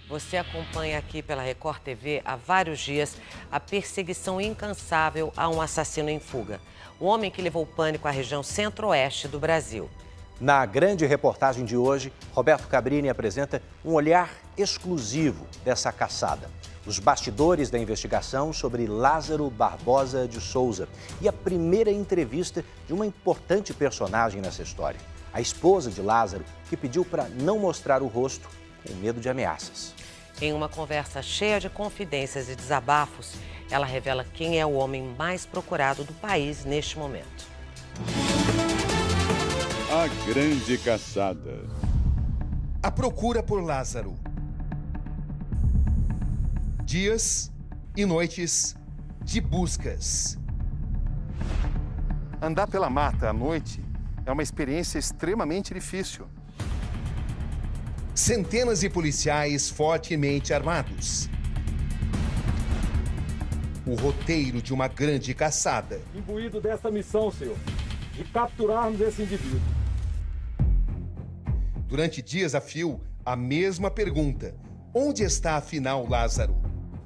Você acompanha aqui pela Record TV há vários dias a perseguição incansável a um assassino em fuga. O homem que levou pânico à região centro-oeste do Brasil. Na grande reportagem de hoje, Roberto Cabrini apresenta um olhar exclusivo dessa caçada. Os bastidores da investigação sobre Lázaro Barbosa de Souza e a primeira entrevista de uma importante personagem nessa história. A esposa de Lázaro, que pediu para não mostrar o rosto com medo de ameaças. Em uma conversa cheia de confidências e desabafos, ela revela quem é o homem mais procurado do país neste momento. A grande caçada. A procura por Lázaro. Dias e noites de buscas. Andar pela mata à noite é uma experiência extremamente difícil. Centenas de policiais fortemente armados. O roteiro de uma grande caçada. Imbuído dessa missão, senhor, de capturarmos esse indivíduo. Durante dias a fio, a mesma pergunta. Onde está, afinal, Lázaro?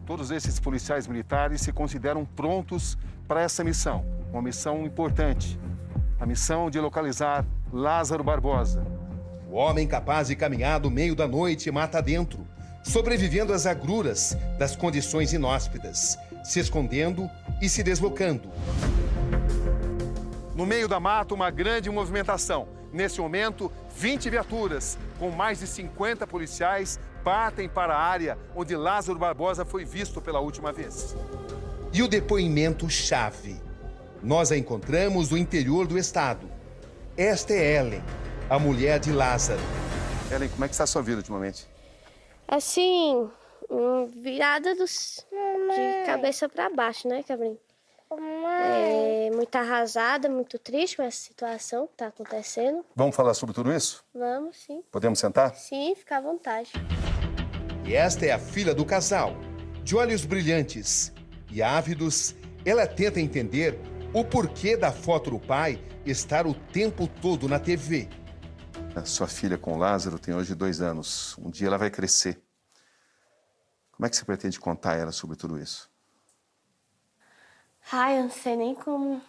Todos esses policiais militares se consideram prontos para essa missão. Uma missão importante. A missão de localizar Lázaro Barbosa. O homem capaz de caminhar do meio da noite mata dentro, sobrevivendo às agruras das condições inóspitas, se escondendo e se deslocando. No meio da mata, uma grande movimentação. Nesse momento, 20 viaturas, com mais de 50 policiais, partem para a área onde Lázaro Barbosa foi visto pela última vez. E o depoimento-chave. Nós a encontramos no interior do estado. Esta é Ellen, a mulher de Lázaro. Ellen, como é que está a sua vida ultimamente? Assim, virada de cabeça para baixo, né, Cabrinho? Muito arrasada, muito triste com essa situação que está acontecendo. Vamos falar sobre tudo isso? Vamos, sim. Podemos sentar? Sim, fica à vontade. E esta é a filha do casal, de olhos brilhantes e ávidos. Ela tenta entender o porquê da foto do pai estar o tempo todo na TV. A sua filha com o Lázaro tem hoje 2 anos. Um dia ela vai crescer. Como é que você pretende contar a ela sobre tudo isso? Ai, eu não sei nem como.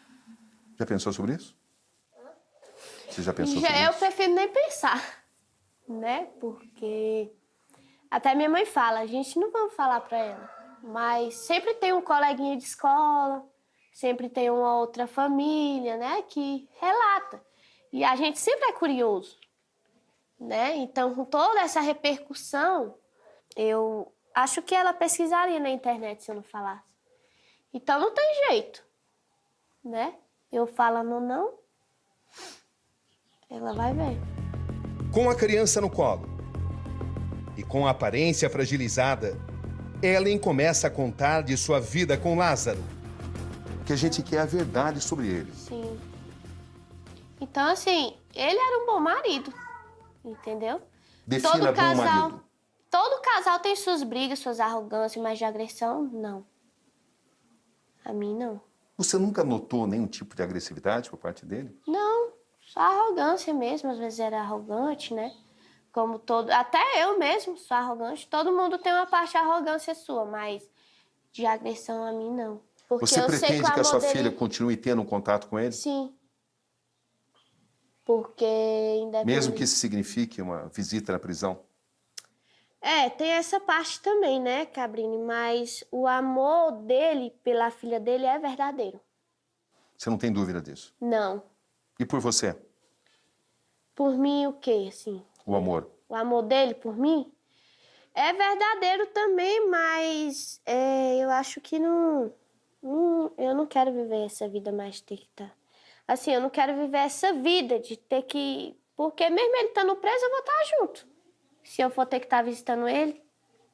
Já pensou sobre isso? Você já pensou sobre Eu isso? prefiro nem pensar, né? Porque até minha mãe fala, a gente não vamos falar pra ela. Mas sempre tem um coleguinha de escola, sempre tem uma outra família, né? Que relata. E a gente sempre é curioso, né? Então, com toda essa repercussão, eu acho que ela pesquisaria na internet se eu não falasse. Então, não tem jeito, né? Eu falando não, ela vai ver. Com a criança no colo e com a aparência fragilizada, Ellen começa a contar de sua vida com Lázaro. Que a gente quer a verdade sobre ele. Sim. Então, assim, ele era um bom marido, entendeu? Defina bom marido. Todo casal tem suas brigas, suas arrogâncias, mas de agressão, não. A mim, não. Você nunca notou nenhum tipo de agressividade por parte dele? Não, só arrogância mesmo. Às vezes era arrogante, né? Como todo... Até eu mesmo sou arrogante. Todo mundo tem uma parte de arrogância sua, mas de agressão a mim, não. Porque Você eu sei pretende que a sua dele... filha continue tendo um contato com ele? Sim. Porque independente... Mesmo que isso signifique uma visita na prisão? Tem essa parte também, né, Cabrini? Mas o amor dele pela filha dele é verdadeiro. Você não tem dúvida disso? Não. E por você? Por mim, o quê, assim? O amor? O amor dele por mim é verdadeiro também, mas eu acho que não... eu não quero viver essa vida mais de ter que estar... Assim, eu não quero viver essa vida de ter que... Porque mesmo ele estando preso, eu vou estar junto. Se eu for ter que estar visitando ele,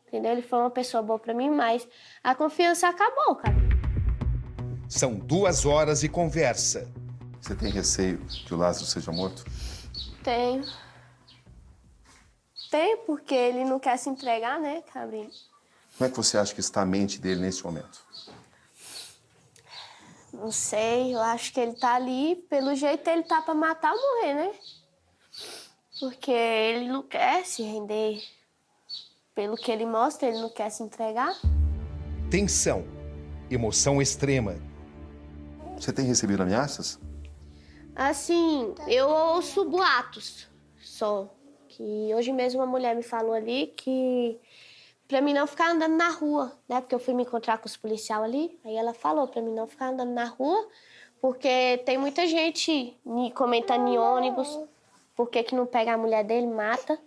entendeu? Ele foi uma pessoa boa pra mim, mas a confiança acabou, cara. São 2 horas de conversa. Você tem receio que o Lázaro seja morto? Tenho. Tenho, porque ele não quer se entregar, né, Cabrinho? Como é que você acha que está a mente dele nesse momento? Não sei, eu acho que ele tá ali, pelo jeito ele tá pra matar ou morrer, né? Porque ele não quer se render. pelo que ele mostra, ele não quer se entregar. Tensão, emoção extrema. Você tem recebido ameaças? Assim, eu ouço boatos só. Que hoje mesmo uma mulher me falou ali que pra mim não ficar andando na rua, né? Porque eu fui me encontrar com os policiais ali. Aí ela falou pra mim não ficar andando na rua, porque tem muita gente comentando em ônibus. Por que não pega a mulher dele, mata,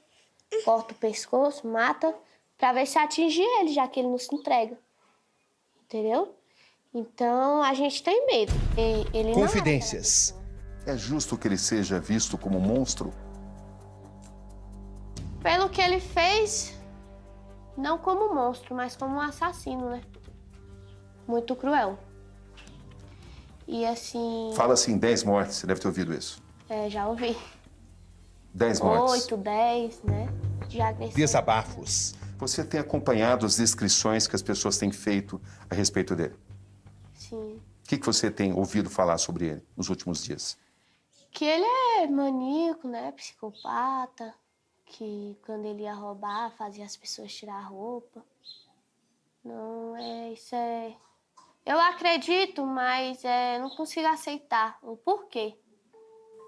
corta o pescoço, mata, pra ver se atinge ele, já que ele não se entrega. Entendeu? Então a gente tem medo. Ele Confidências. É justo que ele seja visto como um monstro? Pelo que ele fez, não como um monstro, mas como um assassino, né? Muito cruel. E assim... Fala assim, 10 mortes, você deve ter ouvido isso. Já ouvi. 10 mortes. 8, 10, né? De agressão. Desabafos. Você tem acompanhado as descrições que as pessoas têm feito a respeito dele? Sim. O que você tem ouvido falar sobre ele nos últimos dias? Que ele é maníaco, né? Psicopata. Que quando ele ia roubar, fazia as pessoas tirar a roupa. Não, isso é... Eu acredito, mas não consigo aceitar o porquê,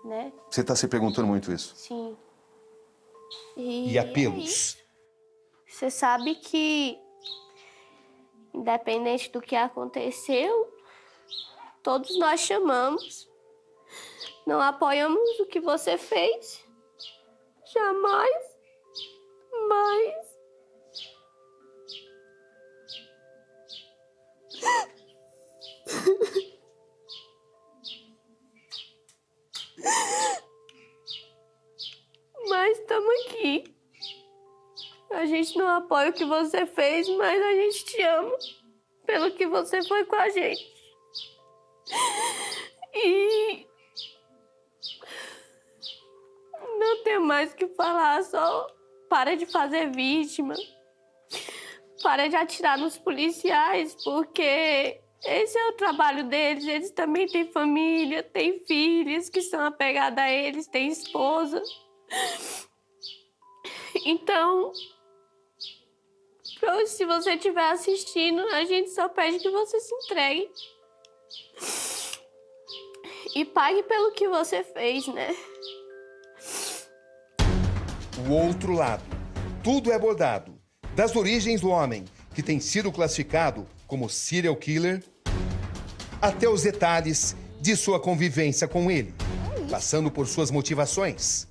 né? Você está se perguntando muito isso? Sim. E apelos. Você sabe que, independente do que aconteceu, todos nós chamamos, não apoiamos o que você fez. Jamais, mas... Mas estamos aqui. A gente não apoia o que você fez, mas a gente te ama pelo que você foi com a gente. E... não tenho mais o que falar, só para de fazer vítima. Para de atirar nos policiais, porque esse é o trabalho deles. Eles também têm família, têm filhos que são apegados a eles, têm esposa. Então, se você estiver assistindo, a gente só pede que você se entregue. E pague pelo que você fez, né? O outro lado. Tudo é abordado. Das origens do homem, que tem sido classificado como serial killer, até os detalhes de sua convivência com ele, passando por suas motivações.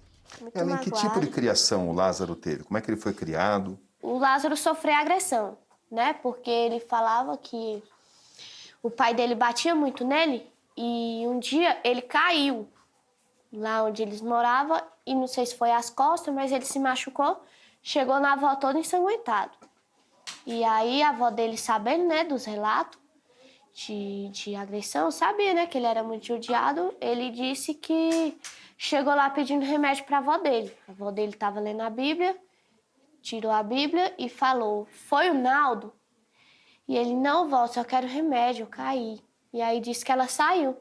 Ellen, que tipo de criação o Lázaro teve? Como é que ele foi criado? O Lázaro sofreu agressão, né? Porque ele falava que o pai dele batia muito nele e um dia ele caiu lá onde eles moravam e não sei se foi as costas, mas ele se machucou, chegou na avó todo ensanguentado. E aí a avó dele, sabendo, né, dos relatos de agressão, sabia, né, que ele era muito judiado, ele disse que chegou lá pedindo remédio para a avó dele. A avó dele estava lendo a Bíblia, tirou a Bíblia e falou, foi o Naldo? E ele, não, vó, só quero remédio, eu caí. E aí disse que ela saiu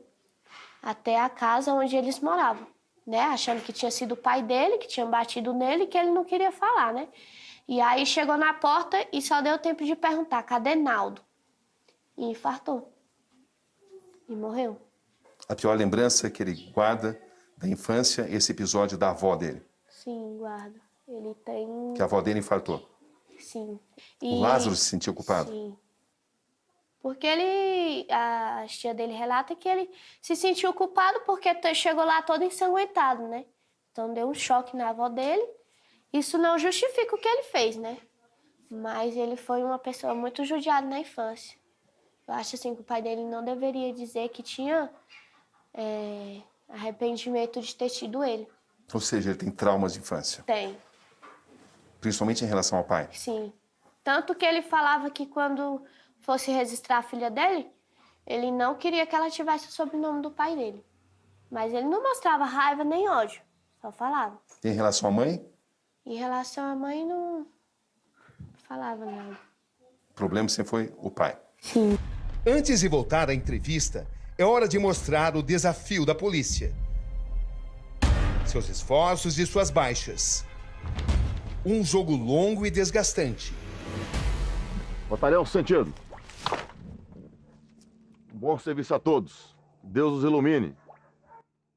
até a casa onde eles moravam, né? Achando que tinha sido o pai dele, que tinha batido nele e que ele não queria falar, né? E aí chegou na porta e só deu tempo de perguntar, cadê Naldo? E infartou. E morreu. A pior lembrança que ele guarda da infância, esse episódio da avó dele. Sim, guarda. Ele tem... Que a avó dele infartou. Sim. O Lázaro se sentiu culpado? Sim. Porque a tia dele relata que ele se sentiu culpado porque chegou lá todo ensanguentado, né? Então deu um choque na avó dele. Isso não justifica o que ele fez, né? Mas ele foi uma pessoa muito judiada na infância. Eu acho assim que o pai dele não deveria dizer que tinha arrependimento de ter tido ele. Ou seja, ele tem traumas de infância? Tem. Principalmente em relação ao pai? Sim. Tanto que ele falava que quando fosse registrar a filha dele, ele não queria que ela tivesse o sobrenome do pai dele. Mas ele não mostrava raiva nem ódio, só falava. E em relação à mãe? Em relação à mãe, não falava nada. O problema sempre foi o pai. Sim. Antes de voltar à entrevista, é hora de mostrar o desafio da polícia. Seus esforços e suas baixas. Um jogo longo e desgastante. Batalhão sentido. Bom serviço a todos. Deus os ilumine.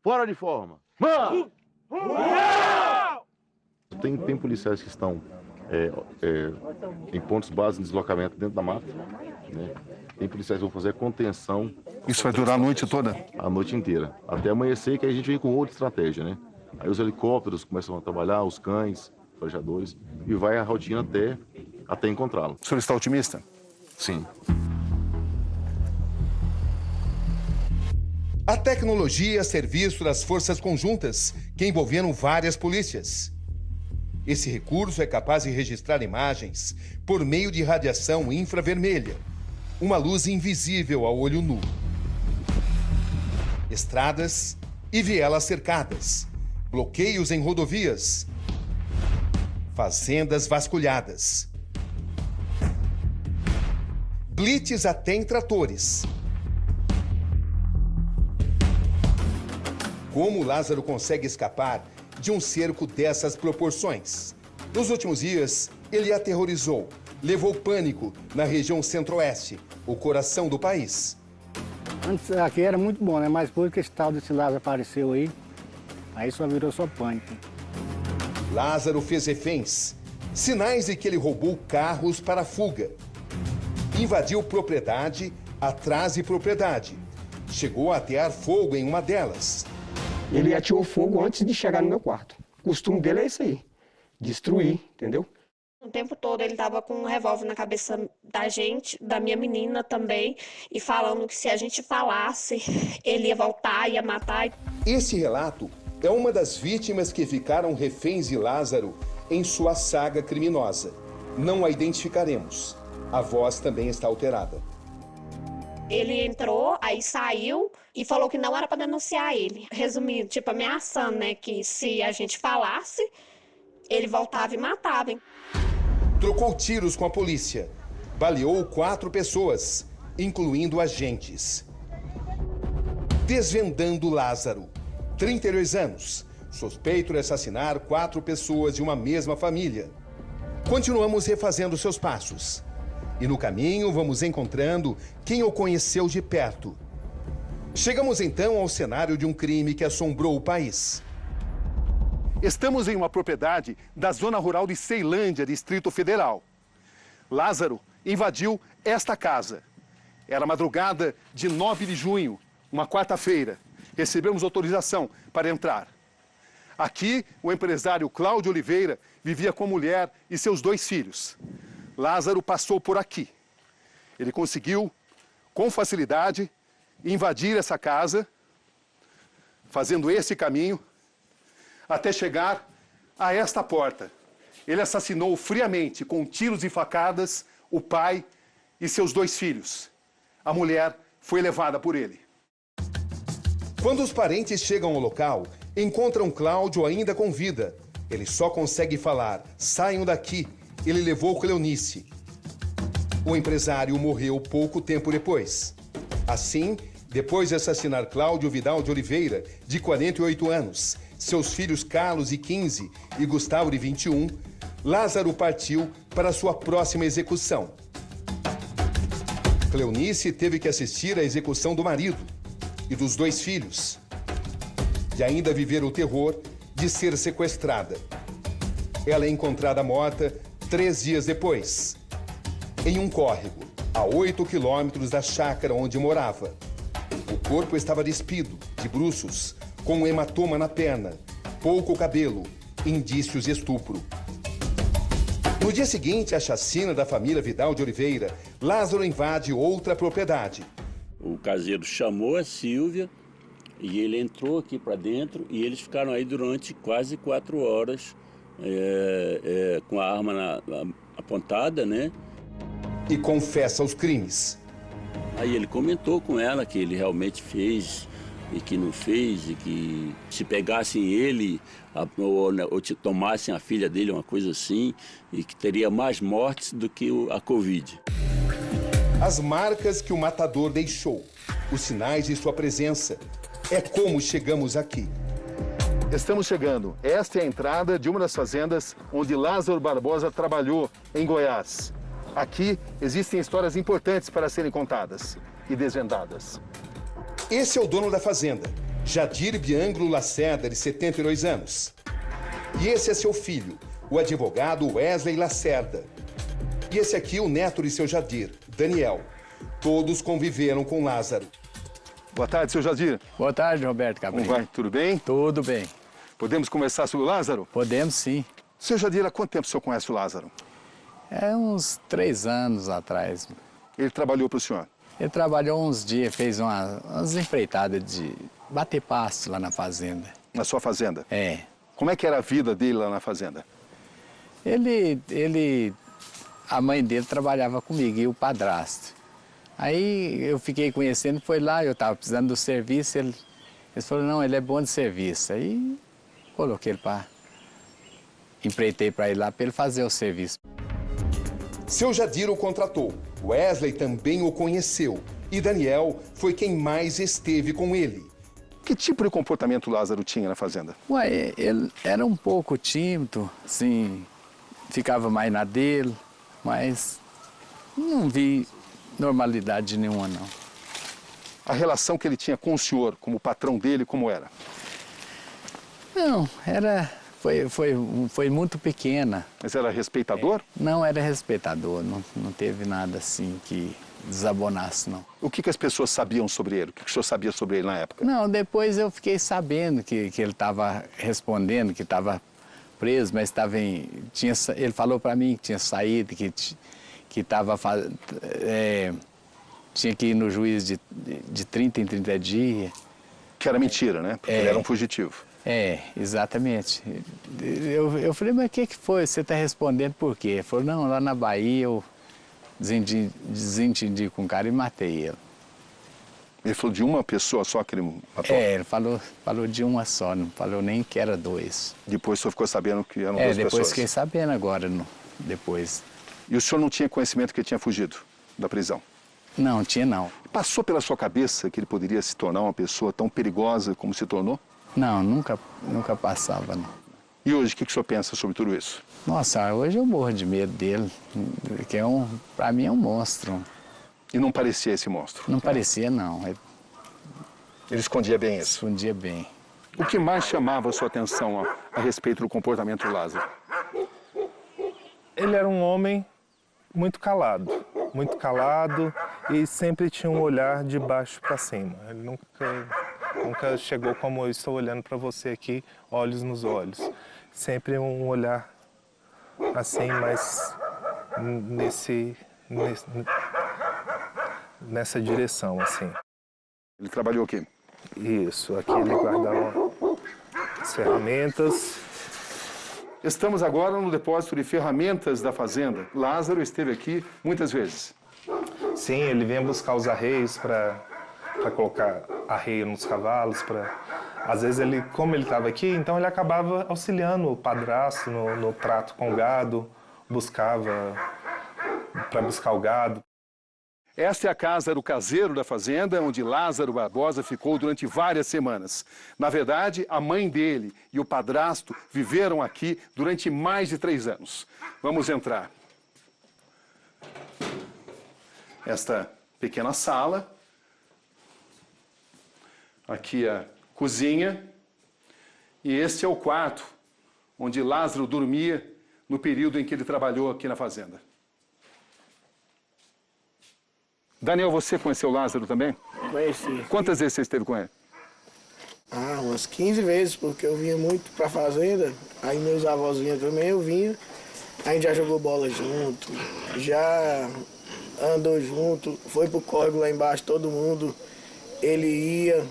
Fora de forma. Tem policiais que estão em pontos base de deslocamento dentro da mata, né? Tem policiais que vão fazer contenção. Isso vai durar a noite toda? A noite inteira. Até amanhecer, que a gente vem com outra estratégia, né? Aí os helicópteros começam a trabalhar, os cães, farejadores, e vai a rotina até encontrá-lo. O senhor está otimista? Sim. A tecnologia a serviço das forças conjuntas, que envolveram várias polícias. Esse recurso é capaz de registrar imagens por meio de radiação infravermelha, uma luz invisível ao olho nu. Estradas e vielas cercadas, bloqueios em rodovias, fazendas vasculhadas, blitz até em tratores. Como Lázaro consegue escapar de um cerco dessas proporções? Nos últimos dias, ele aterrorizou, levou pânico na região centro-oeste, o coração do país. Antes aqui era muito bom, né? Mas depois que esse tal desse Lázaro apareceu aí só virou só pânico. Lázaro fez reféns, sinais de que ele roubou carros para a fuga. Invadiu propriedade atrás de propriedade. Chegou a atear fogo em uma delas. Ele atirou fogo antes de chegar no meu quarto. O costume dele é isso aí, destruir, entendeu? O tempo todo ele estava com um revólver na cabeça da gente, da minha menina também, e falando que se a gente falasse, ele ia voltar, ia matar. Esse relato é uma das vítimas que ficaram reféns de Lázaro em sua saga criminosa. Não a identificaremos. A voz também está alterada. Ele entrou, aí saiu e falou que não era para denunciar ele. Resumindo, tipo, ameaçando, né, que se a gente falasse, ele voltava e matava, hein? Trocou tiros com a polícia. Baleou 4 pessoas, incluindo agentes. Desvendando Lázaro, 32 anos, suspeito de assassinar 4 pessoas de uma mesma família. Continuamos refazendo seus passos. E no caminho vamos encontrando quem o conheceu de perto. Chegamos então ao cenário de um crime que assombrou o país. Estamos em uma propriedade da zona rural de Ceilândia, Distrito Federal. Lázaro invadiu esta casa. Era madrugada de 9 de junho, uma quarta-feira. Recebemos autorização para entrar. Aqui, o empresário Cláudio Oliveira vivia com a mulher e seus 2 filhos. Lázaro passou por aqui. Ele conseguiu, com facilidade, invadir essa casa, fazendo esse caminho, até chegar a esta porta. Ele assassinou friamente, com tiros e facadas, o pai e seus 2 filhos. A mulher foi levada por ele. Quando os parentes chegam ao local, encontram Cláudio ainda com vida. Ele só consegue falar: "Saiam daqui." Ele levou Cleonice. O empresário morreu pouco tempo depois. Assim, depois de assassinar Cláudio Vidal de Oliveira, de 48 anos, seus filhos Carlos, de 15, e Gustavo, de 21, Lázaro partiu para sua próxima execução. Cleonice teve que assistir à execução do marido e dos 2 filhos, e ainda viver o terror de ser sequestrada. Ela é encontrada morta 3 dias depois, em um córrego, a 8 quilômetros da chácara onde morava. O corpo estava despido, de bruços, com um hematoma na perna, pouco cabelo, indícios de estupro. No dia seguinte à chacina da família Vidal de Oliveira, Lázaro invade outra propriedade. O caseiro chamou a Silvia e ele entrou aqui para dentro e eles ficaram aí durante quase 4 horas com a arma apontada, né? E confessa os crimes. Aí ele comentou com ela que ele realmente fez e que não fez, e que se pegassem ele ou tomassem a filha dele, uma coisa assim, e que teria mais mortes do que a Covid. As marcas que o matador deixou, os sinais de sua presença, é como chegamos aqui. Estamos chegando. Esta é a entrada de uma das fazendas onde Lázaro Barbosa trabalhou, em Goiás. Aqui existem histórias importantes para serem contadas e desvendadas. Esse é o dono da fazenda, Jadir Bianglo Lacerda, de 72 anos. E esse é seu filho, o advogado Wesley Lacerda. E esse aqui, o neto de seu Jadir, Daniel. Todos conviveram com Lázaro. Boa tarde, seu Jadir. Boa tarde, Roberto Cabrini. Como vai? Tudo bem? Tudo bem. Podemos conversar sobre o Lázaro? Podemos, sim. Seu Jadir, há quanto tempo o senhor conhece o Lázaro? É uns 3 anos atrás. Ele trabalhou para o senhor? Ele trabalhou uns dias, fez umas empreitadas de bater pasto lá na fazenda. Na sua fazenda? É. Como é que era a vida dele lá na fazenda? A mãe dele trabalhava comigo e o padrasto. Aí eu fiquei conhecendo, foi lá, eu estava precisando do serviço, ele falou, não, ele é bom de serviço. Aí coloquei ele empreitei para ir lá para ele fazer o serviço. Seu Jadir o contratou, Wesley também o conheceu e Daniel foi quem mais esteve com ele. Que tipo de comportamento o Lázaro tinha na fazenda? Ué, ele era um pouco tímido, assim, ficava mais na dele, mas não vi normalidade nenhuma, não. A relação que ele tinha com o senhor, como patrão dele, como era? Não, foi muito pequena. Mas era respeitador? Não, era respeitador, não teve nada assim que desabonasse, não. O que as pessoas sabiam sobre ele? O que o senhor sabia sobre ele na época? Não, depois eu fiquei sabendo que ele estava respondendo, que estava preso, mas ele falou para mim que tinha saído, que tinha que ir no juiz de 30 em 30 dias. Que era mentira, né? Porque ele era um fugitivo. É, exatamente. Eu falei, mas o que foi? Você está respondendo por quê? Ele falou, não, lá na Bahia eu desentendi com o cara e matei ele. Ele falou de uma pessoa só que ele matou? É, ele falou de uma só, não falou nem que era 2. Depois o senhor ficou sabendo que eram 2 pessoas? Depois fiquei sabendo agora, depois. E o senhor não tinha conhecimento que ele tinha fugido da prisão? Não, tinha não. Passou pela sua cabeça que ele poderia se tornar uma pessoa tão perigosa como se tornou? Não, nunca passava, não. E hoje, o que o senhor pensa sobre tudo isso? Nossa, hoje eu morro de medo dele, que pra mim é um monstro. E não parecia esse monstro? Não parecia, não. Ele escondia bem isso? Escondia bem. O que mais chamava a sua atenção a respeito do comportamento do Lázaro? Ele era um homem muito calado e sempre tinha um olhar de baixo para cima. Ele nunca chegou como eu estou olhando para você aqui, olhos nos olhos. Sempre um olhar assim, mas nessa direção, assim. Ele trabalhou aqui? Isso, aqui ele guardava as ferramentas. Estamos agora no depósito de ferramentas da fazenda. Lázaro esteve aqui muitas vezes. Sim, ele vinha buscar os arreios para colocar arreio nos cavalos. Às vezes, como ele estava aqui, então ele acabava auxiliando o padrasto no trato com o gado, para buscar o gado. Esta é a casa do caseiro da fazenda, onde Lázaro Barbosa ficou durante várias semanas. Na verdade, a mãe dele e o padrasto viveram aqui durante mais de 3 anos. Vamos entrar. Esta pequena sala. Aqui a cozinha. E este é o quarto onde Lázaro dormia no período em que ele trabalhou aqui na fazenda. Daniel, você conheceu o Lázaro também? Conheci. Quantas vezes você esteve com ele? Umas 15 vezes, porque eu vinha muito pra fazenda, aí meus avós vinham também, eu vinha, a gente já jogou bola junto, já andou junto, foi pro córrego lá embaixo, todo mundo, ele ia,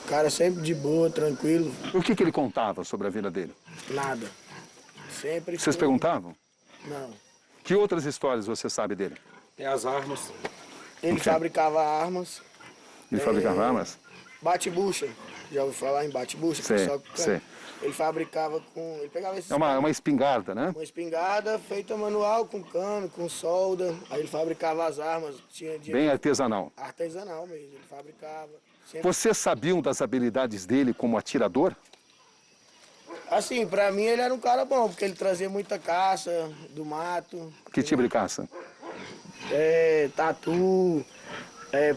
cara sempre de boa, tranquilo. O que ele contava sobre a vida dele? Nada. Sempre. Vocês perguntavam? Não. Que outras histórias você sabe dele? Tem as armas. Ele fabricava armas. Ele fabricava armas? Bate-bucha. Já ouviu falar em bate-bucha? Sei. Ele fabricava com... Ele pegava esse... É uma espingarda, né? Uma espingarda feita manual, com cano, com solda. Aí ele fabricava as armas. Bem artesanal. Artesanal mesmo. Ele fabricava. Vocês sabiam das habilidades dele como atirador? Assim, pra mim ele era um cara bom, porque ele trazia muita caça do mato. Que tipo de caça? Tatu,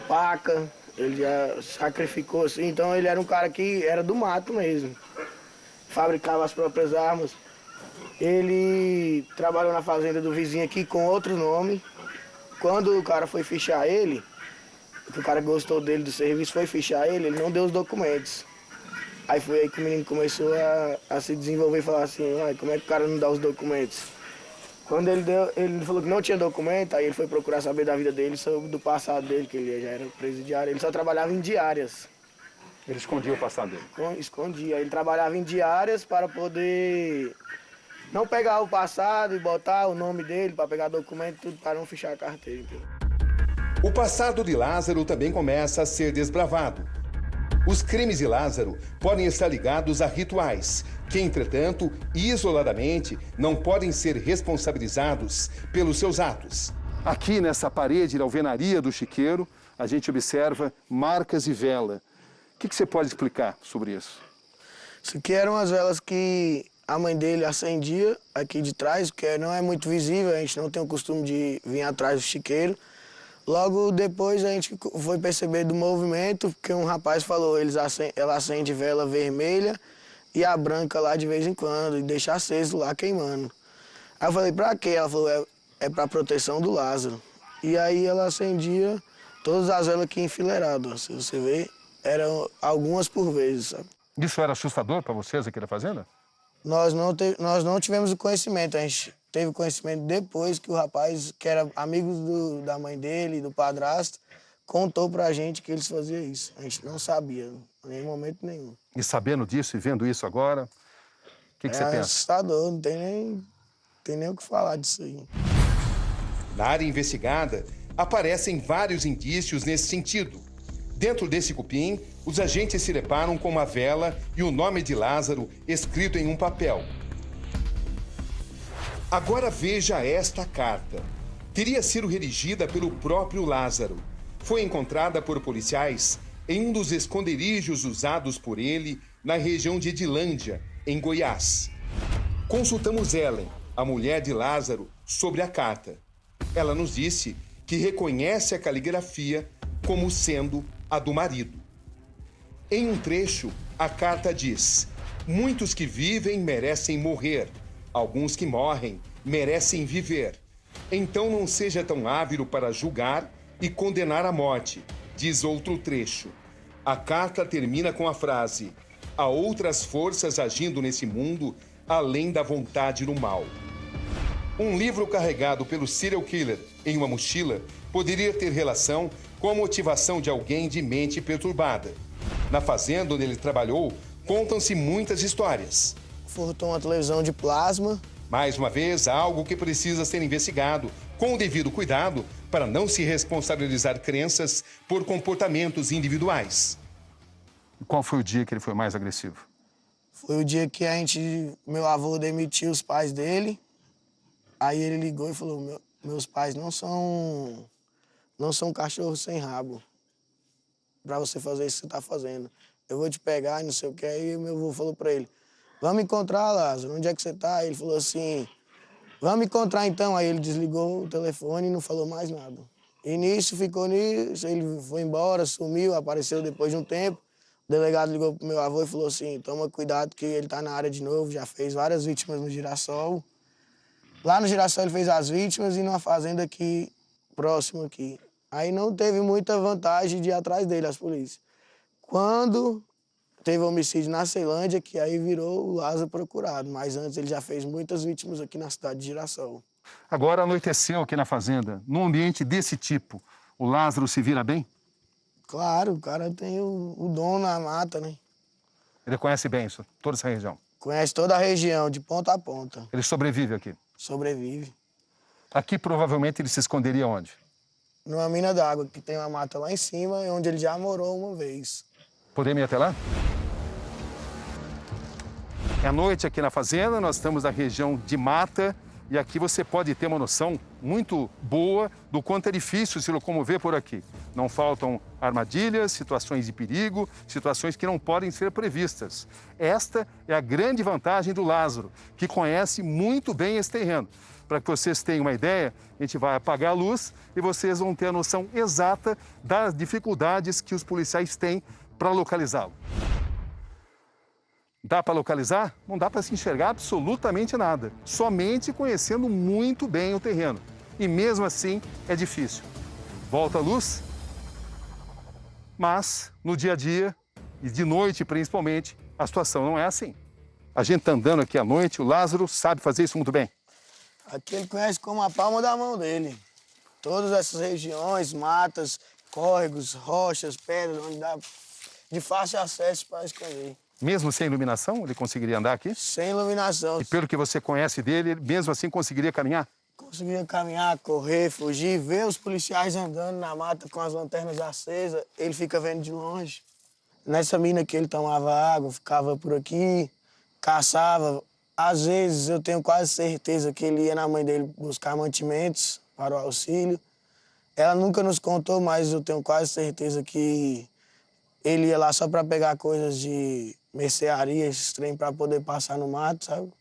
paca, ele já sacrificou assim, então ele era um cara que era do mato mesmo. Fabricava as próprias armas. Ele trabalhou na fazenda do vizinho aqui com outro nome. Quando o cara foi fichar ele, o cara gostou dele do serviço, foi fichar ele não deu os documentos. Aí foi aí que o menino começou a se desenvolver e falar assim, como é que o cara não dá os documentos? Quando ele falou que não tinha documento, aí ele foi procurar saber da vida dele, sobre do passado dele, que ele já era presidiário. Ele só trabalhava em diárias. Ele escondia o passado dele? Escondia. Ele trabalhava em diárias para poder não pegar o passado e botar o nome dele, para pegar documento, tudo para não fichar a carteira. O passado de Lázaro também começa a ser desbravado. Os crimes de Lázaro podem estar ligados a rituais, que, entretanto, isoladamente, não podem ser responsabilizados pelos seus atos. Aqui nessa parede da alvenaria do chiqueiro, a gente observa marcas de vela. O que você pode explicar sobre isso? Isso aqui eram as velas que a mãe dele acendia aqui de trás, que não é muito visível, a gente não tem o costume de vir atrás do chiqueiro. Logo depois a gente foi perceber do movimento, porque um rapaz falou, ela acende vela vermelha e a branca lá de vez em quando, e deixa aceso lá queimando. Aí eu falei, pra quê? Ela falou, é pra proteção do Lázaro. E aí ela acendia todas as velas aqui enfileiradas, se você vê, eram algumas por vez, sabe? Isso era assustador para vocês aqui na fazenda? Nós não tivemos o conhecimento, a gente teve conhecimento depois que o rapaz, que era amigo da mãe dele, do padrasto, contou pra gente que eles faziam isso. A gente não sabia, em momento nenhum. E sabendo disso e vendo isso agora, o que você pensa? É assustador, não tem nem o que falar disso aí. Na área investigada, aparecem vários indícios nesse sentido. Dentro desse cupim, os agentes se deparam com uma vela e o nome de Lázaro escrito em um papel. Agora veja esta carta. Teria sido redigida pelo próprio Lázaro. Foi encontrada por policiais em um dos esconderijos usados por ele na região de Edilândia, em Goiás. Consultamos Ellen, a mulher de Lázaro, sobre a carta. Ela nos disse que reconhece a caligrafia como sendo a do marido. Em um trecho, a carta diz: muitos que vivem merecem morrer. Alguns que morrem merecem viver. Então não seja tão ávido para julgar e condenar à morte, diz outro trecho. A carta termina com a frase: há outras forças agindo nesse mundo além da vontade do mal. Um livro carregado pelo serial killer em uma mochila poderia ter relação com a motivação de alguém de mente perturbada. Na fazenda onde ele trabalhou, contam-se muitas histórias. Furtou uma televisão de plasma. Mais uma vez, algo que precisa ser investigado com o devido cuidado para não se responsabilizar crenças por comportamentos individuais. E qual foi o dia que ele foi mais agressivo? Foi o dia que meu avô demitiu os pais dele. Aí ele ligou e falou, meus pais não são cachorros sem rabo. Pra você fazer isso que você tá fazendo. Eu vou te pegar e não sei o que. Aí meu avô falou pra ele, vamos encontrar, Lázaro, onde é que você tá? Ele falou assim, vamos encontrar então. Aí ele desligou o telefone e não falou mais nada. E nisso, ficou nisso, ele foi embora, sumiu, apareceu depois de um tempo. O delegado ligou pro meu avô e falou assim, toma cuidado que ele tá na área de novo, já fez várias vítimas no Girassol. Lá no Girassol ele fez as vítimas e numa fazenda aqui, próximo aqui. Aí não teve muita vantagem de ir atrás dele, as polícias. Quando teve homicídio na Ceilândia, que aí virou o Lázaro procurado. Mas antes ele já fez muitas vítimas aqui na cidade de Girassol. Agora anoiteceu aqui na fazenda. Num ambiente desse tipo, o Lázaro se vira bem? Claro, o cara tem o dom na mata, né? Ele conhece bem isso, toda essa região? Conhece toda a região, de ponta a ponta. Ele sobrevive aqui? Sobrevive. Aqui provavelmente ele se esconderia onde? Numa mina d'água, que tem uma mata lá em cima, onde ele já morou uma vez. Podemos ir até lá? É noite aqui na fazenda, nós estamos na região de mata e aqui você pode ter uma noção muito boa do quanto é difícil se locomover por aqui. Não faltam armadilhas, situações de perigo, situações que não podem ser previstas. Esta é a grande vantagem do Lázaro, que conhece muito bem esse terreno. Para que vocês tenham uma ideia, a gente vai apagar a luz e vocês vão ter a noção exata das dificuldades que os policiais têm para localizá-lo. Dá para localizar? Não dá para se enxergar absolutamente nada, somente conhecendo muito bem o terreno. E mesmo assim é difícil. Volta a luz, mas no dia a dia, e de noite principalmente, a situação não é assim. A gente está andando aqui à noite, o Lázaro sabe fazer isso muito bem. Aqui ele conhece como a palma da mão dele. Todas essas regiões, matas, córregos, rochas, pedras, onde dá de fácil acesso para esconder. Mesmo sem iluminação, ele conseguiria andar aqui? Sem iluminação. E pelo que você conhece dele, ele mesmo assim conseguiria caminhar? Conseguia caminhar, correr, fugir, ver os policiais andando na mata com as lanternas acesas, ele fica vendo de longe. Nessa mina que ele tomava água, ficava por aqui, caçava. Às vezes eu tenho quase certeza que ele ia na mãe dele buscar mantimentos para o auxílio. Ela nunca nos contou, mas eu tenho quase certeza que ele ia lá só para pegar coisas de mercearia, esses trem, para poder passar no mato, sabe?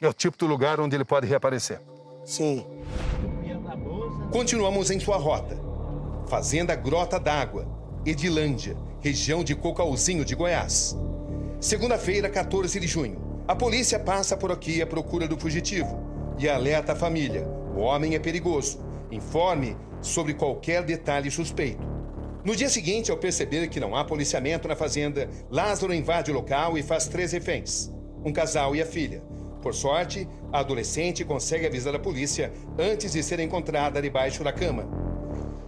É o tipo do lugar onde ele pode reaparecer. Sim. Continuamos em sua rota. Fazenda Grota d'Água, Edilândia, região de Cocalzinho de Goiás. Segunda-feira, 14 de junho. A polícia passa por aqui à procura do fugitivo e alerta a família. O homem é perigoso. Informe sobre qualquer detalhe suspeito. No dia seguinte, ao perceber que não há policiamento na fazenda, Lázaro invade o local e faz 3 reféns. Um casal e a filha. Por sorte, a adolescente consegue avisar a polícia antes de ser encontrada debaixo da cama.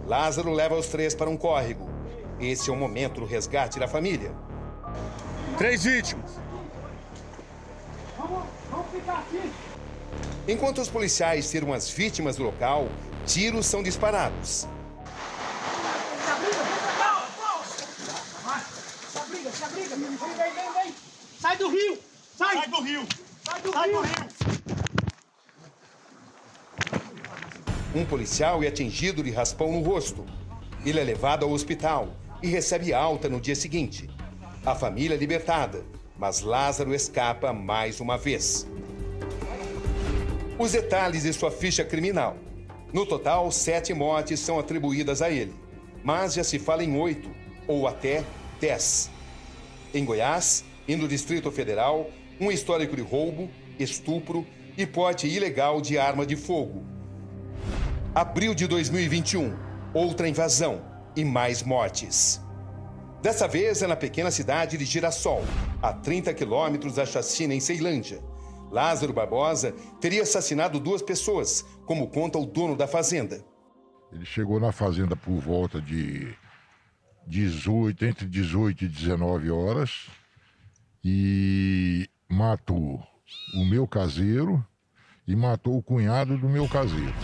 Lázaro leva os 3 para um córrego. Esse é o momento do resgate da família. 3 vítimas. Vamos ficar aqui. Enquanto os policiais tiram as vítimas do local, tiros são disparados. Se abriga. Vem. Sai do rio. Sai do rio. Um policial é atingido de raspão no rosto. Ele é levado ao hospital e recebe alta no dia seguinte. A família é libertada, mas Lázaro escapa mais uma vez. Os detalhes de sua ficha criminal. No total, 7 mortes são atribuídas a ele, mas já se fala em 8 ou até 10. Em Goiás e no Distrito Federal, um histórico de roubo, estupro e porte ilegal de arma de fogo. Abril de 2021, outra invasão e mais mortes. Dessa vez é na pequena cidade de Girassol, a 30 quilômetros da chacina em Ceilândia. Lázaro Barbosa teria assassinado 2 pessoas, como conta o dono da fazenda. Ele chegou na fazenda por volta de entre 18 e 19 horas e matou o meu caseiro e matou o cunhado do meu caseiro.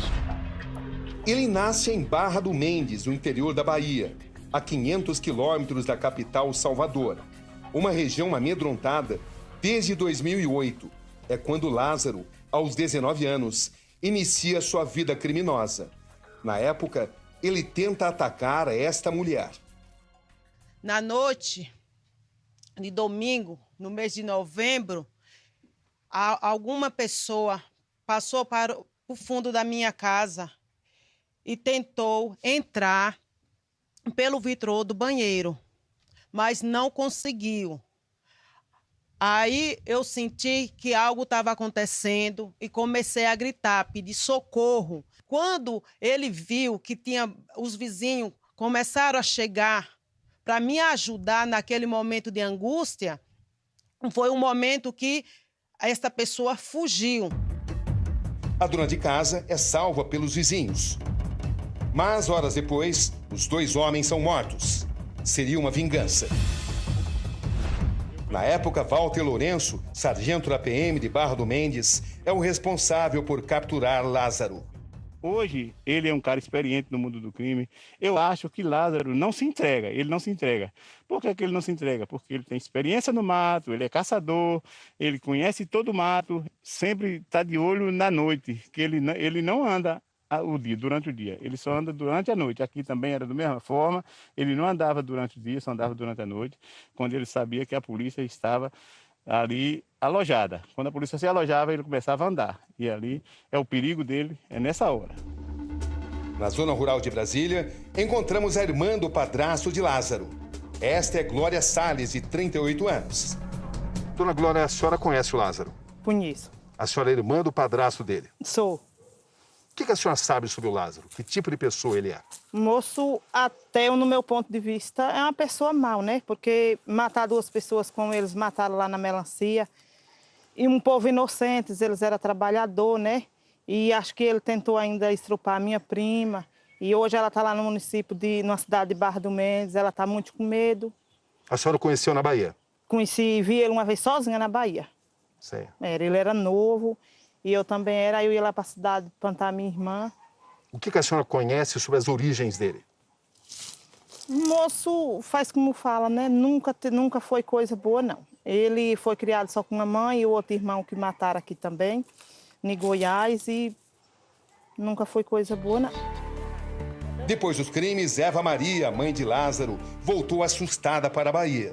Ele nasce em Barra do Mendes, no interior da Bahia, a 500 quilômetros da capital Salvador. Uma região amedrontada desde 2008. É quando Lázaro, aos 19 anos, inicia sua vida criminosa. Na época, ele tenta atacar esta mulher. Na noite de domingo, no mês de novembro, alguma pessoa passou para o fundo da minha casa e tentou entrar pelo vitrô do banheiro, mas não conseguiu. Aí eu senti que algo estava acontecendo e comecei a gritar, pedir socorro. Quando ele viu que os vizinhos começaram a chegar para me ajudar naquele momento de angústia, foi um momento que esta pessoa fugiu. A dona de casa é salva pelos vizinhos. Mas, horas depois, os 2 homens são mortos. Seria uma vingança. Na época, Walter Lourenço, sargento da PM de Barra do Mendes, é o responsável por capturar Lázaro. Hoje, ele é um cara experiente no mundo do crime. Eu acho que Lázaro não se entrega, ele não se entrega. Por que ele não se entrega? Porque ele tem experiência no mato, ele é caçador, ele conhece todo o mato, sempre está de olho na noite, que ele não anda o dia, durante o dia. Ele só anda durante a noite. Aqui também era da mesma forma. Ele não andava durante o dia, só andava durante a noite, quando ele sabia que a polícia estava ali alojada. Quando a polícia se alojava, ele começava a andar. E ali é o perigo dele, é nessa hora. Na zona rural de Brasília, encontramos a irmã do padrasto de Lázaro. Esta é Glória Salles, de 38 anos. Dona Glória, a senhora conhece o Lázaro? Conheço. A senhora é irmã do padrasto dele? Sou. O que a senhora sabe sobre o Lázaro? Que tipo de pessoa ele é? Moço, até no meu ponto de vista, é uma pessoa mau, né? Porque matar 2 pessoas como eles mataram lá na melancia. E um povo inocente, eles eram trabalhador, né? E acho que ele tentou ainda estrupar a minha prima. E hoje ela está lá no município, numa cidade de Barra do Mendes. Ela está muito com medo. A senhora o conheceu na Bahia? Conheci, vi ele uma vez sozinha na Bahia. Sim. Ele era novo. E eu também era, aí eu ia lá para a cidade plantar minha irmã. O que a senhora conhece sobre as origens dele? Moço, faz como fala, né? Nunca foi coisa boa, não. Ele foi criado só com uma mãe e o outro irmão que mataram aqui também, em Goiás, e nunca foi coisa boa, não. Depois dos crimes, Eva Maria, mãe de Lázaro, voltou assustada para a Bahia.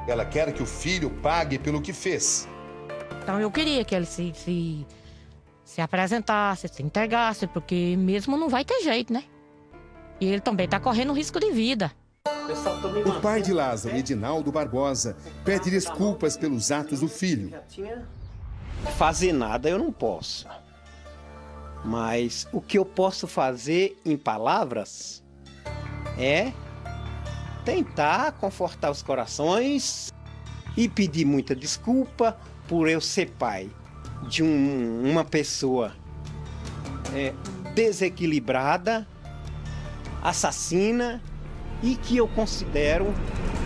Ela quer que o filho pague pelo que fez. Então eu queria que ele se apresentasse, se entregasse, porque mesmo não vai ter jeito, né? E ele também está correndo risco de vida. O pai de Lázaro, Edinaldo Barbosa, pede desculpas pelos atos do filho. Fazer nada eu não posso. Mas o que eu posso fazer em palavras é tentar confortar os corações e pedir muita desculpa por eu ser pai de uma pessoa desequilibrada, assassina e que eu considero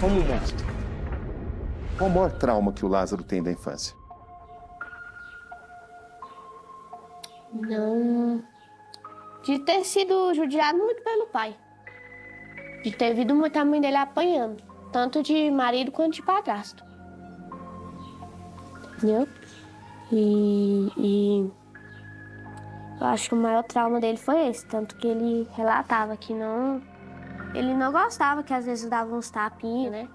como um monstro. Qual o maior trauma que o Lázaro tem da infância? Não. De ter sido judiado muito pelo pai. De ter visto muita mãe dele apanhando. Tanto de marido quanto de padrasto. Entendeu? E eu acho que o maior trauma dele foi esse. Tanto que ele relatava que ele não gostava, que às vezes dava uns tapinhos, né?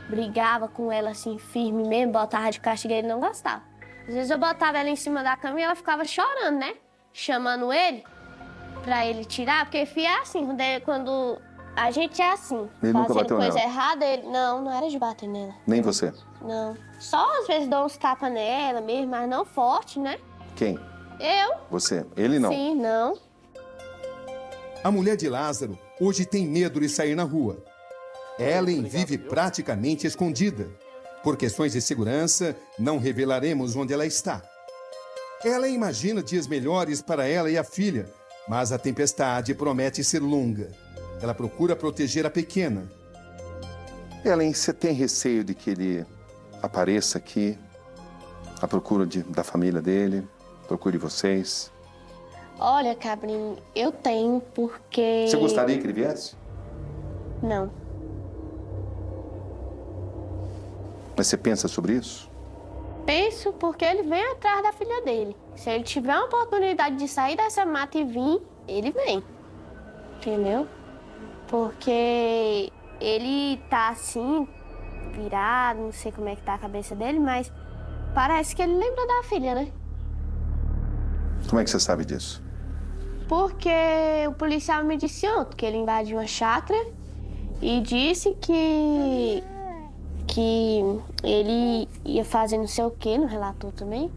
Brigava com ela assim, firme mesmo, botava de castigo, ele não gostava. Às vezes eu botava ela em cima da cama e ela ficava chorando, né? Chamando ele pra ele tirar, porque filho é assim, quando a gente é assim. Ele nunca fazendo bateu coisa nela? errada, ele... Não era de bater nela. Nem você? Não. Só às vezes dou uns tapas nela mesmo, mas não forte, né? Quem? Eu. Você? Ele não? Sim, não. A mulher de Lázaro hoje tem medo de sair na rua. Ellen vive praticamente escondida. Por questões de segurança, não revelaremos onde ela está. Ela imagina dias melhores para ela e a filha, mas a tempestade promete ser longa. Ela procura proteger a pequena. Ellen, você tem receio de que ele apareça aqui à procura da família dele, à procura de vocês? Olha, Cabrinho, eu tenho porque... Você gostaria que ele viesse? Não. Mas você pensa sobre isso? Penso porque ele vem atrás da filha dele. Se ele tiver uma oportunidade de sair dessa mata e vir, ele vem. Entendeu? Porque ele tá assim, virado, não sei como é que tá a cabeça dele, mas parece que ele lembra da filha, né? Como é que você sabe disso? Porque o policial me disse ontem que ele invadiu uma chácara e disse que ele ia fazer não sei o que, no relator também,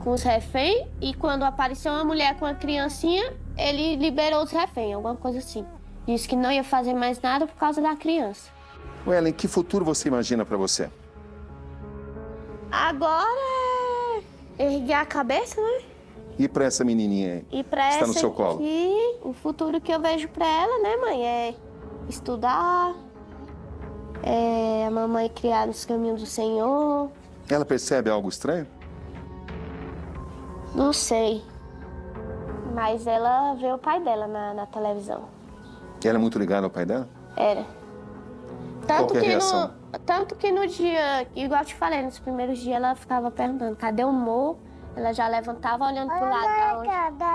com os reféns, e quando apareceu uma mulher com uma criancinha, ele liberou os reféns, alguma coisa assim. Disse que não ia fazer mais nada por causa da criança. Ellen, que futuro você imagina para você? Agora é erguer a cabeça, né? E para essa menininha aí? E pra que está essa no seu colo? aqui, o futuro que eu vejo pra ela, né, mãe, é estudar, a mamãe criar nos caminhos do Senhor. Ela percebe algo estranho? Não sei. Mas ela vê o pai dela na televisão. Ela é muito ligada ao pai dela? Era. Qual que é a reação? Tanto que no dia, igual eu te falei, nos primeiros dias ela ficava perguntando, cadê o Mo? ela já levantava olhando pro lado.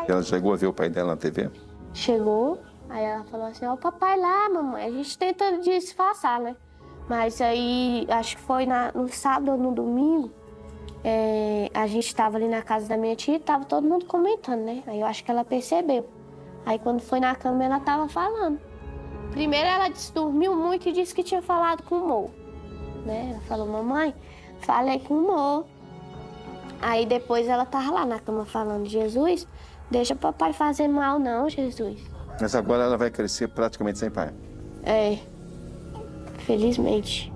Ela chegou a ver o pai dela na TV? Chegou, aí ela falou assim, ó, o papai lá, mamãe. A gente tenta disfarçar, né? Mas aí, acho que foi no sábado ou no domingo, a gente tava ali na casa da minha tia e tava todo mundo comentando, né? Aí eu acho que ela percebeu. Aí quando foi na cama, ela tava falando. Primeiro ela dormiu muito e disse que tinha falado com o Mo, né? Ela falou, mamãe, falei com o Mo. Aí depois ela tava lá na cama falando, Jesus, deixa papai fazer mal não, Jesus. Mas agora ela vai crescer praticamente sem pai. É, felizmente.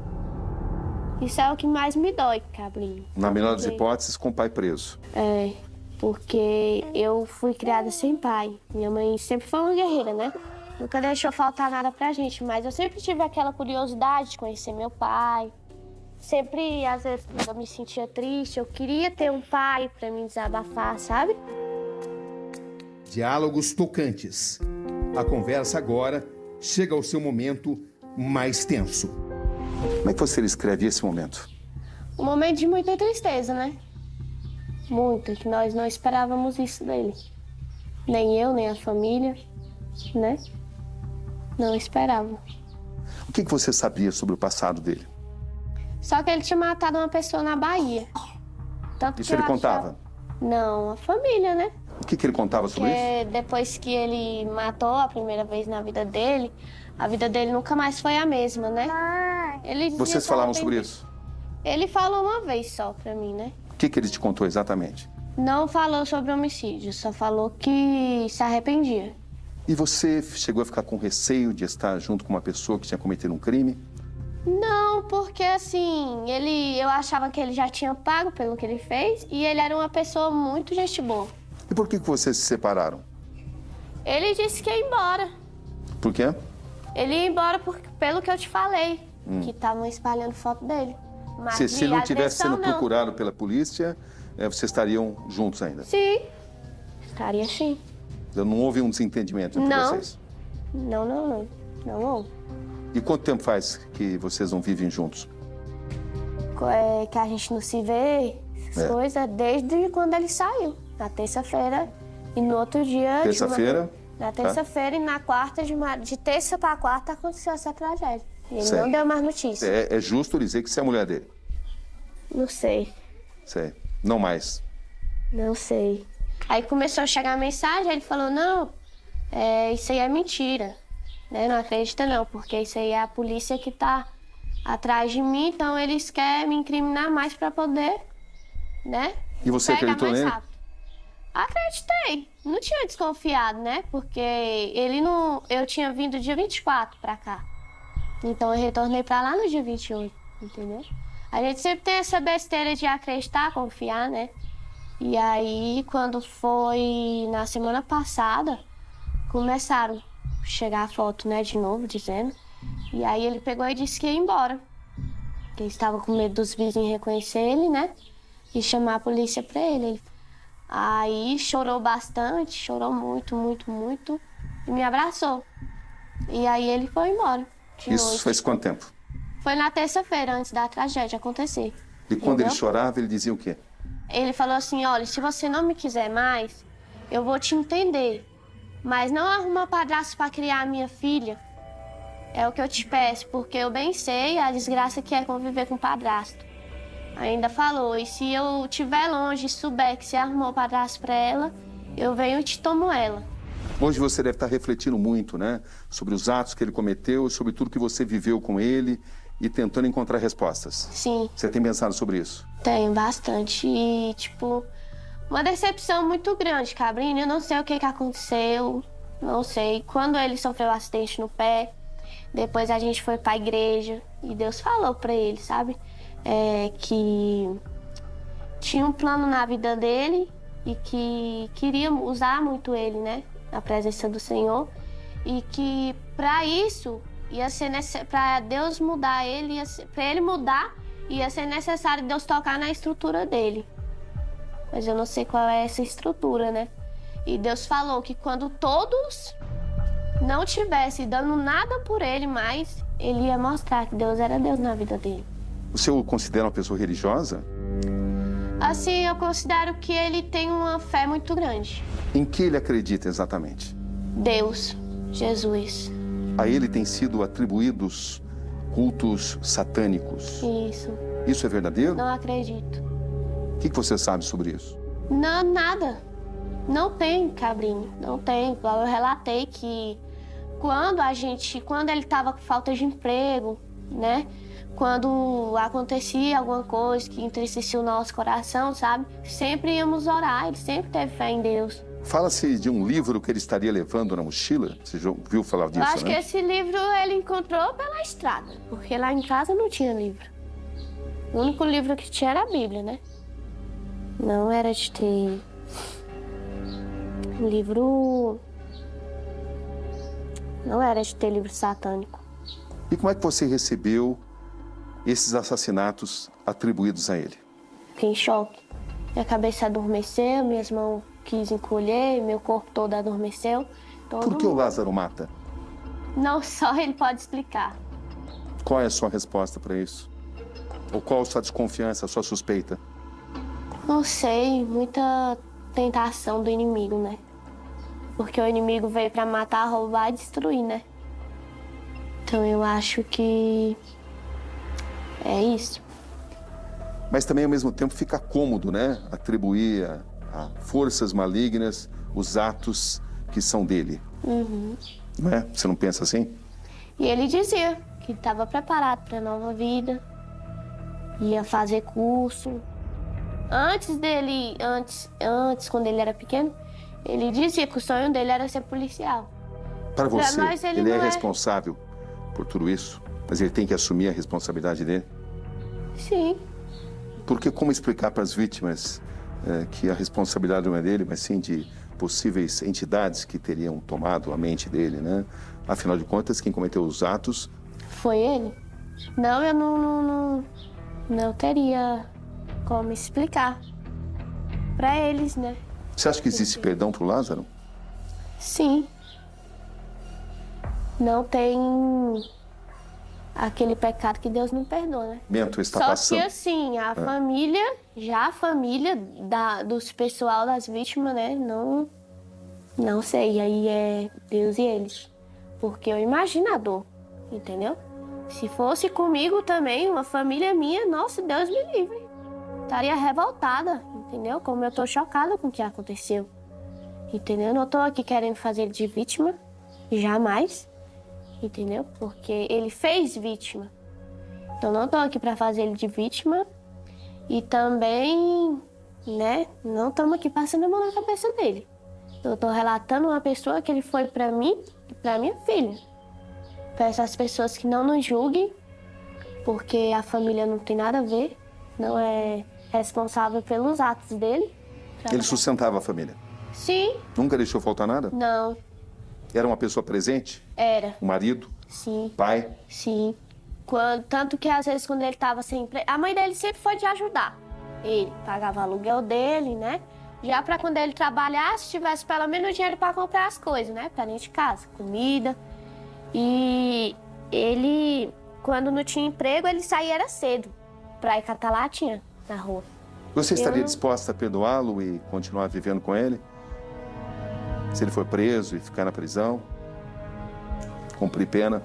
Isso é o que mais me dói, Cabrinho. Na melhor das hipóteses, com o pai preso. É, porque eu fui criada sem pai. Minha mãe sempre foi uma guerreira, né? Nunca deixou faltar nada pra gente, mas eu sempre tive aquela curiosidade de conhecer meu pai. Sempre, às vezes, quando eu me sentia triste, eu queria ter um pai pra me desabafar, sabe? Diálogos tocantes. A conversa agora chega ao seu momento mais tenso. Como é que você descreve esse momento? Um momento de muita tristeza, né? Muita, que nós não esperávamos isso dele. Nem eu, nem a família, né? Não esperava. O que você sabia sobre o passado dele? Só que ele tinha matado uma pessoa na Bahia. Tanto Isso ele contava? Não, a família, né? O que ele contava sobre isso? Porque depois que ele matou a primeira vez na vida dele, a vida dele nunca mais foi a mesma, né? Ele Vocês falavam sobre isso? Ele falou uma vez só pra mim, né? O que ele te contou exatamente? Não falou sobre homicídio, só falou que se arrependia. E você chegou a ficar com receio de estar junto com uma pessoa que tinha cometido um crime? Não, porque assim, eu achava que ele já tinha pago pelo que ele fez e ele era uma pessoa muito gente boa. E por que vocês se separaram? Ele disse que ia embora. Por quê? Ele ia embora pelo que eu te falei, que estavam espalhando foto dele. Mas Se ele não tivesse sendo não. procurado pela polícia, vocês estariam juntos ainda? Sim, estaria sim. Então, não houve um desentendimento entre vocês? Não houve. E quanto tempo faz que vocês não vivem juntos? Que a gente não se vê, essas coisas, desde quando ele saiu. Na terça-feira e no outro dia... Terça-feira? Na terça-feira e na quarta, de terça para quarta, aconteceu essa tragédia. E ele Sei. não deu mais notícia. É justo dizer que você é a mulher dele? Não sei. Sei. Não mais? Não sei. Aí começou a chegar a mensagem, ele falou, não, isso aí é mentira. Né? Não acredita não, porque isso aí é a polícia que tá atrás de mim, então eles querem me incriminar mais para poder, né? E você acreditou nele? Acreditei. Não tinha desconfiado, né? Porque ele não... Eu tinha vindo dia 24 pra cá. Então eu retornei pra lá no dia 28, entendeu? A gente sempre tem essa besteira de acreditar, confiar, né? E aí, quando foi na semana passada, começaram a chegar a foto, né, de novo, dizendo. E aí ele pegou e disse que ia embora. Que ele estava com medo dos vizinhos reconhecer ele, né? E chamar a polícia pra ele. Aí chorou bastante, chorou muito, muito, muito. E me abraçou. E aí ele foi embora. Isso faz quanto tempo? Foi na terça-feira, antes da tragédia acontecer. E quando ele chorava, ele dizia o quê? Ele falou assim, olha, se você não me quiser mais, eu vou te entender. Mas não arruma padrasto para criar a minha filha. É o que eu te peço, porque eu bem sei a desgraça que é conviver com padrasto. Ainda falou, e se eu estiver longe e souber que você arrumou padrasto para ela, eu venho e te tomo ela. Hoje você deve estar refletindo muito, né? Sobre os atos que ele cometeu, sobre tudo que você viveu com ele e tentando encontrar respostas. Sim. Você tem pensado sobre isso? Tenho bastante. E, tipo, uma decepção muito grande, Cabrinho. Eu não sei o que aconteceu, não sei. Quando ele sofreu um acidente no pé, depois a gente foi pra igreja e Deus falou pra ele, sabe? Que tinha um plano na vida dele e que queria usar muito ele, né? Na presença do Senhor. E que pra isso, ia ser pra Deus mudar ele, pra ele mudar, ia ser necessário Deus tocar na estrutura dele. Mas eu não sei qual é essa estrutura, né? E Deus falou que quando todos não tivessem dando nada por ele mais, ele ia mostrar que Deus era Deus na vida dele. Você o considera uma pessoa religiosa? Assim, eu considero que ele tem uma fé muito grande. Em que ele acredita exatamente? Deus, Jesus. A ele têm sido atribuídos cultos satânicos. Isso. Isso é verdadeiro? Não acredito. O que você sabe sobre isso? Não, nada. Não tem, cabrinho. Não tem. Igual eu relatei que quando ele estava com falta de emprego, né? Quando acontecia alguma coisa que entristecia o nosso coração, sabe? Sempre íamos orar, ele sempre teve fé em Deus. Fala-se de um livro que ele estaria levando na mochila. Você já ouviu falar disso, Eu acho né? que esse livro ele encontrou pela estrada, porque lá em casa não tinha livro. O único livro que tinha era a Bíblia, né? Não era de ter livro... Não era de ter livro satânico. E como é que você recebeu esses assassinatos atribuídos a ele? Fiquei em choque. Minha cabeça adormeceu, minhas mãos quis encolher, meu corpo todo adormeceu. Por que o Lázaro mata? Não só ele pode explicar. Qual é a sua resposta para isso? Ou qual a sua desconfiança, a sua suspeita? Não sei, muita tentação do inimigo, né? Porque o inimigo veio para matar, roubar e destruir, né? Então eu acho que é isso. Mas também, ao mesmo tempo, fica cômodo, né? Atribuir a forças malignas os atos que são dele. Uhum. Não é? Você não pensa assim? E ele dizia que estava preparado para a nova vida, ia fazer curso. Antes, quando ele era pequeno, ele dizia que o sonho dele era ser policial. Para você, nós, ele é não responsável por tudo isso, mas ele tem que assumir a responsabilidade dele? Sim. Porque como explicar para as vítimas que a responsabilidade não é dele, mas sim de possíveis entidades que teriam tomado a mente dele, né? Afinal de contas, quem cometeu os atos... Foi ele? Não, eu não teria como explicar para eles, né? Você acha que existe perdão para o Lázaro? Sim. Não tem aquele pecado que Deus não perdoa, né? Bento está Só passando... que assim, a família dos pessoal das vítimas, né? Não sei, aí é Deus e eles. Porque eu imagino a dor, entendeu? Se fosse comigo também, uma família minha, nossa, Deus me livre. Estaria revoltada, entendeu? Como eu tô chocada com o que aconteceu. Entendeu? Eu não tô aqui querendo fazer ele de vítima, jamais. Entendeu? Porque ele fez vítima. Então não tô aqui pra fazer ele de vítima. E também, né, não estamos aqui passando a mão na cabeça dele. Eu tô relatando uma pessoa que ele foi pra mim e pra minha filha. Para essas pessoas que não nos julguem, porque a família não tem nada a ver, não é responsável pelos atos dele. Ele sustentava a família? Sim. Nunca deixou faltar nada? Não. Era uma pessoa presente? Era. O marido? Sim. Pai? Sim. Tanto que às vezes quando ele estava sem emprego, a mãe dele sempre foi de ajudar. Ele pagava o aluguel dele, né? Já para quando ele trabalhasse, tivesse pelo menos dinheiro para comprar as coisas, né? Para dentro de casa, comida. E ele, quando não tinha emprego, ele saía era cedo para ir catar latinha na rua. Você estaria disposta a perdoá-lo e continuar vivendo com ele? Se ele for preso e ficar na prisão? Cumprir pena?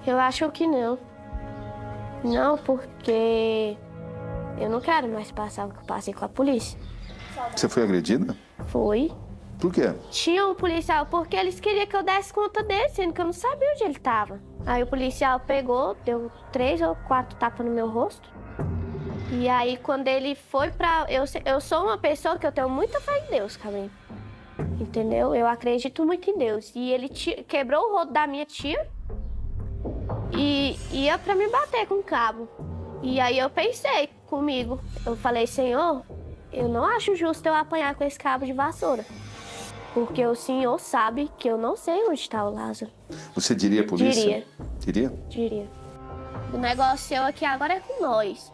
Eu acho que não. Não, porque eu não quero mais passar o que eu passei com a polícia. Você foi agredida? Foi. Por quê? Tinha um policial, porque eles queriam que eu desse conta dele, sendo que eu não sabia onde ele estava. Aí o policial pegou, deu 3 ou 4 tapas no meu rosto. E aí quando ele foi pra... Eu sou uma pessoa que eu tenho muita fé em Deus, Cabrinho. Entendeu? Eu acredito muito em Deus. E ele quebrou o rodo da minha tia e ia pra me bater com o cabo. E aí eu pensei comigo, eu falei, Senhor, eu não acho justo eu apanhar com esse cabo de vassoura. Porque o Senhor sabe que eu não sei onde está o Lázaro. Você diria à polícia? Diria. Diria? Diria. O negócio seu aqui agora é com nós.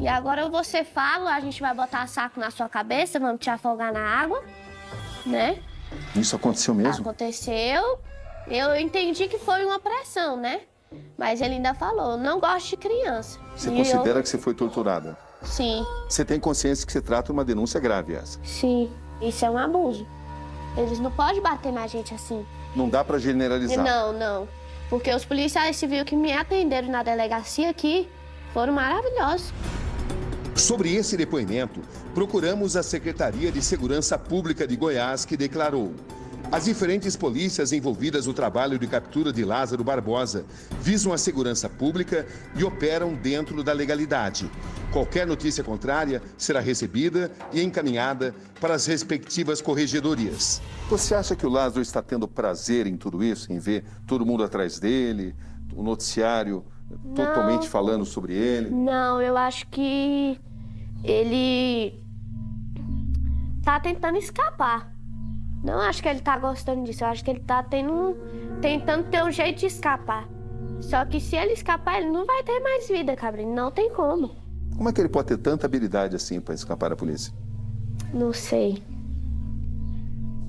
E agora você fala, a gente vai botar saco na sua cabeça, vamos te afogar na água, né? Isso aconteceu mesmo? Aconteceu. Eu entendi que foi uma pressão, né? Mas ele ainda falou, não gosto de criança. Você considera que você foi torturada? Sim. Você tem consciência que se trata de uma denúncia grave essa? Sim, isso é um abuso. Eles não podem bater na gente assim. Não dá para generalizar. Não. Porque os policiais civis que me atenderam na delegacia aqui foram maravilhosos. Sobre esse depoimento, procuramos a Secretaria de Segurança Pública de Goiás, que declarou: as diferentes polícias envolvidas no trabalho de captura de Lázaro Barbosa visam a segurança pública e operam dentro da legalidade. Qualquer notícia contrária será recebida e encaminhada para as respectivas corregedorias. Você acha que o Lázaro está tendo prazer em tudo isso, em ver todo mundo atrás dele, o noticiário totalmente falando sobre ele? Não, eu acho que ele tá tentando escapar. Não acho que ele tá gostando disso, eu acho que ele tá tentando ter um jeito de escapar. Só que se ele escapar, ele não vai ter mais vida, Cabrini, não tem como. Como é que ele pode ter tanta habilidade assim para escapar da polícia? Não sei.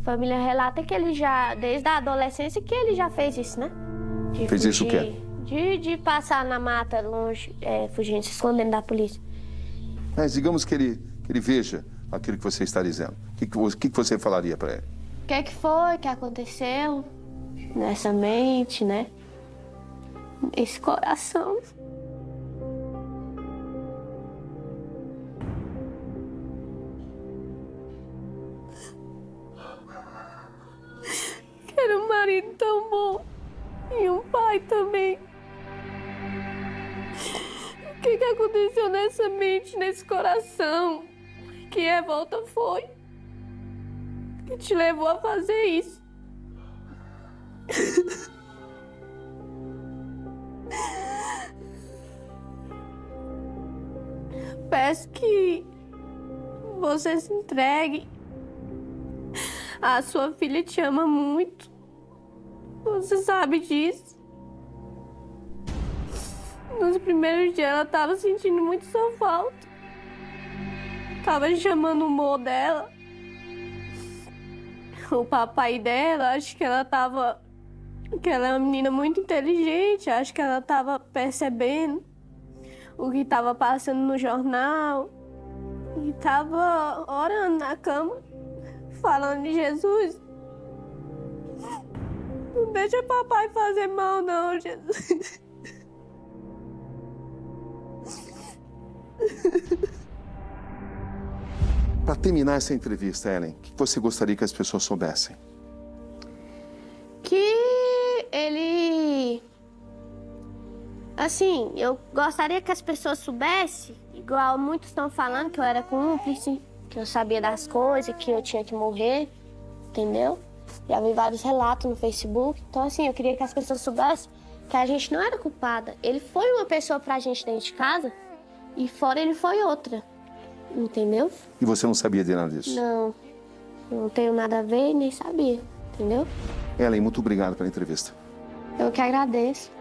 A família relata que ele já, desde a adolescência, que ele já fez isso, né? Fez isso o quê? De passar na mata, longe, fugindo, se escondendo da polícia. Mas digamos que ele veja aquilo que você está dizendo. O que você falaria para ele? O que foi que aconteceu nessa mente, né? Esse coração. Que era um marido tão bom e um pai também. O que aconteceu nessa mente, nesse coração? Que revolta foi que te levou a fazer isso? Peço que você se entregue. A sua filha te ama muito. Você sabe disso. Nos primeiros dias ela estava sentindo muito sua falta. Tava chamando o humor dela. O papai dela, acho que ela tava... Que ela é uma menina muito inteligente, acho que ela tava percebendo o que tava passando no jornal. E tava orando na cama, falando de Jesus. Não deixa papai fazer mal não, Jesus. Para terminar essa entrevista, Ellen, o que você gostaria que as pessoas soubessem? Que ele... Assim, eu gostaria que as pessoas soubessem, igual muitos estão falando, que eu era cúmplice, que eu sabia das coisas, que eu tinha que morrer, entendeu? Já vi vários relatos no Facebook. Então, assim, eu queria que as pessoas soubessem que a gente não era culpada. Ele foi uma pessoa pra gente dentro de casa e fora ele foi outra. Entendeu? E você não sabia de nada disso? Não tenho nada a ver, nem sabia, entendeu? Ellen, muito obrigado pela entrevista. Eu que agradeço.